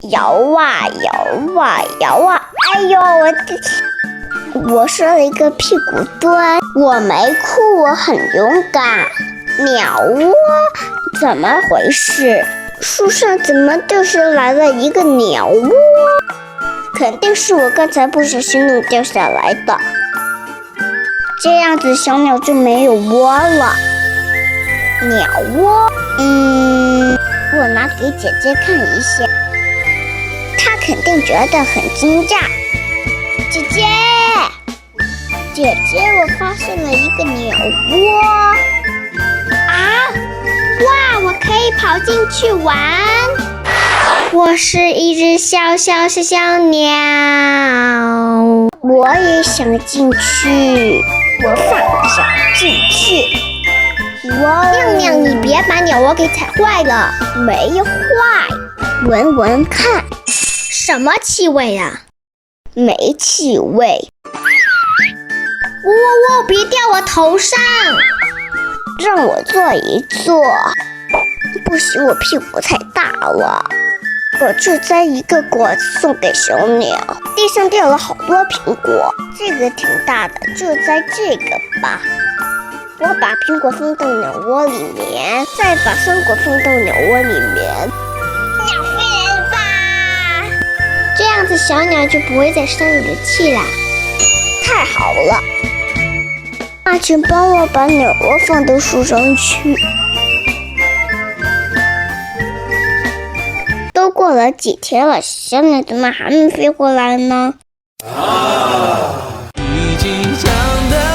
摇啊摇啊摇啊，哎呦，我摔了一个屁股墩。我没哭，我很勇敢。鸟窝，怎么回事？树上怎么就是来了一个鸟窝？肯定是我刚才不小心弄掉下来的，这样子小鸟就没有窝了。鸟窝，我拿给姐姐看一下，她肯定觉得很惊讶。姐姐，我发现了一个鸟窝啊！哇，我可以跑进去玩。我是一只小鸟，我也想进去。我放脚进去。哇！亮亮，你别把鸟窝给踩坏了。没坏，闻闻看，什么气味啊？没气味。哇，别掉我头上！让我坐一坐。不行，我屁股太大了。我就摘一个果子送给小鸟。地上掉了好多苹果，这个挺大的，就摘这个吧。我把苹果放到鸟窝里面，再把酸果放到鸟窝里面。鸟飞来了吧？这样子小鸟就不会再生你的气啦。太好了，那请帮我把鸟窝放到树上去。都过了几天了，小鸟怎么还没飞过来呢？已经想得